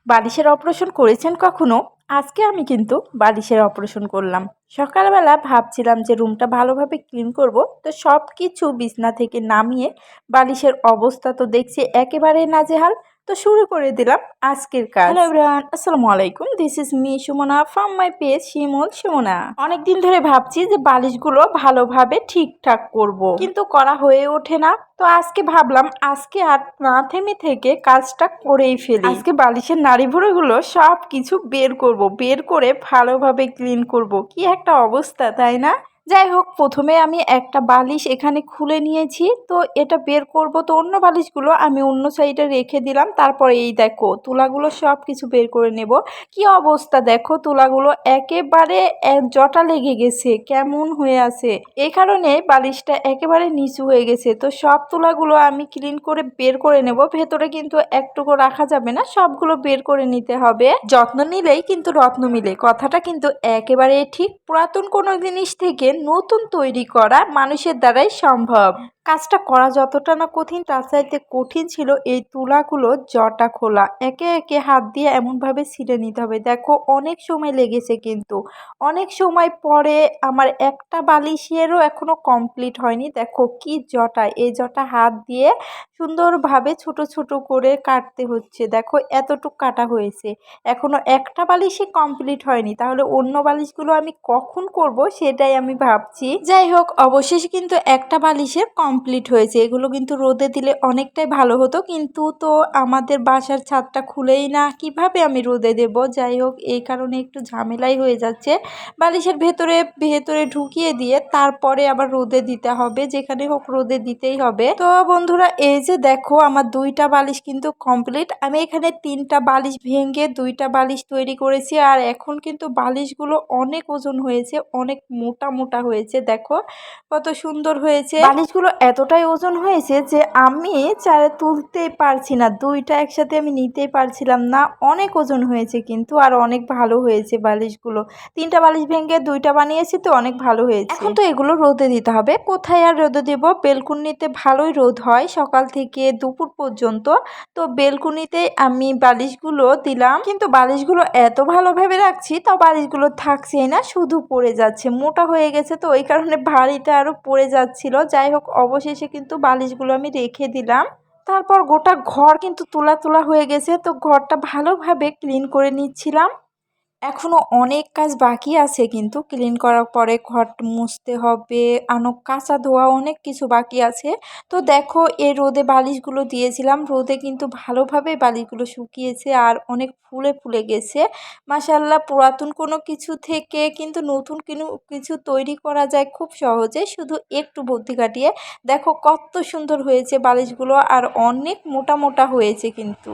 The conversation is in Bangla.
বালিশের অপারেশন করেছেন কখনো? আজকে আমি কিন্তু বালিশের অপারেশন করলাম। সকালবেলা ভাবছিলাম যে রুমটা ভালোভাবে ক্লিন করব, তো সব কিছু বিছনা থেকে নামিয়ে বালিশের অবস্থা তো দেখছি একেবারে নাজেহাল। তো শুরু করে দিলাম আজকের কাজ। হ্যালো এভরিওয়ান, আসসালামু আলাইকুম। This is me Sumana from my page Shimul Sumana. অনেকদিন ধরে ভাবছি যে বালিশগুলো ভালোভাবে ঠিকঠাক করব, কিন্তু করা হয়ে ওঠে না। তো আজকে ভাবলাম আজকে আর না থেমে থেকে কাজটা করেই ফেলি। আজকে বালিশের নাড়ি ভুঁড়িগুলো সব কিছু বের করব, বের করে ভালোভাবে ক্লিন করব। কি একটা অবস্থা, তাই না? যাই হোক, প্রথমে আমি একটা বালিশ এখানে খুলে নিয়েছি, তো এটা বের করব। তো অন্য বালিশগুলো আমি অন্য সাইডে রেখে দিলাম। তারপরে এই দেখো তুলাগুলো সব কিছু বের করে নেব। কি অবস্থা দেখো, তুলাগুলো একেবারে জটা লেগে গেছে, কেমন হয়ে আছে। এই কারণে বালিশটা একেবারে নিচু হয়ে গেছে। তো সব তুলাগুলো আমি ক্লিন করে বের করে নেব। ভেতরে কিন্তু একটুকু রাখা যাবে না, সবগুলো বের করে নিতে হবে। যত্ন নিলেই কিন্তু রত্ন মিলে, কথাটা কিন্তু একেবারে ঠিক। পুরাতন কোনো জিনিস থেকে নতুন তৈরি করা মানুষের দ্বারাই সম্ভব। কাজটা করা যতটা না কঠিন, তার চাইতে কঠিন ছিল এই তুলাগুলো জটা খোলা। একে একে হাত দিয়ে এমনভাবে ছিঁড়ে নিতে হবে। দেখো অনেক সময় লেগেছে, কিন্তু অনেক সময় পরে আমার একটা বালিশেরও এখনো কমপ্লিট হয়নি। দেখো কি জটা, এই জটা হাত দিয়ে সুন্দরভাবে ছোট ছোট করে কাটতে হচ্ছে। দেখো এতটুকু কাটা হয়েছে, এখনো একটা বালিশই কমপ্লিট হয়নি। তাহলে অন্য বালিশগুলো আমি কখন করব সেটাই আমি ভাবছি। যাই হোক, অবশেষে কিন্তু একটা বালিশের কমপ্লিট হয়েছে। এগুলো কিন্তু রোদে দিলে অনেকটাই ভালো হতো, কিন্তু তো আমাদের বাসার ছাদটা খুলেই না, কিভাবে আমি রোদে দেব। যাই হোক, এই কারণে একটু ঝামেলাই হয়ে যাচ্ছে। বালিশের ভেতরে ভেতরে ঢুকিয়ে দিয়ে তারপরে আবার রোদে দিতে হবে, যেখানে হোক রোদে দিতেই হবে। তো বন্ধুরা, এই যে দেখো আমার দুইটা বালিশ কিন্তু কমপ্লিট। আমি এখানে তিনটা বালিশ ভেঙে দুইটা বালিশ তৈরি করেছি। আর এখন কিন্তু বালিশগুলো অনেক ওজন হয়েছে, অনেক মোটা মোটা হয়েছে। দেখো কত সুন্দর হয়েছে। বালিশগুলো এতটাই ওজন হয়েছে যে আমি চারে তুলতেই পারছি না, দুইটা একসাথে আমি নিতেই পারছিলাম না। অনেক ওজন হয়েছে কিন্তু, আর অনেক ভালো হয়েছে বালিশগুলো। তিনটা বালিশ ভেঙে দুইটা বানিয়েছি, তো অনেক ভালো হয়েছে। এখন তো এগুলো রোদে দিতে হবে। কোথায় আর রোদে দেব, বেলকুনিতে ভালোই রোদ হয় সকাল থেকে দুপুর পর্যন্ত। তো বেলকুনিতে আমি বালিশগুলো দিলাম, কিন্তু বালিশগুলো এত ভালোভাবে রাখছি, তাও বালিশগুলো থাকছেই না, শুধু পড়ে যাচ্ছে। মোটা হয়ে গেছে তো ওই কারণে ভারীটা আরো পড়ে যাচ্ছিল। যাই হোক, অবশেষে কিন্তু বালিশগুলো আমি রেখে দিলাম। তারপর গোটা ঘর কিন্তু তোলা তোলা হয়ে গেছে, তো ঘরটা ভালোভাবে ক্লিন করে নিচ্ছিলাম। এখনো অনেক কাজ বাকি আছে, কিন্তু ক্লিন করার পরে ঘর মুছতে হবে, কাঁচা ধোয়া অনেক কিছু বাকি আছে। তো দেখো এই রোদে বালিশগুলো দিয়েছিলাম, রোদে কিন্তু ভালোভাবে বালিশগুলো শুকিয়েছে আর অনেক ফুলে ফুলে গেছে। মাশাআল্লাহ, পুরাতন কোনো কিছু থেকে কিন্তু নতুন কিছু তৈরি করা যায় খুব সহজে, শুধু একটু বুদ্ধি কাটিয়ে। দেখো কত সুন্দর হয়েছে বালিশগুলো, আর অনেক মোটা মোটা হয়েছে কিন্তু।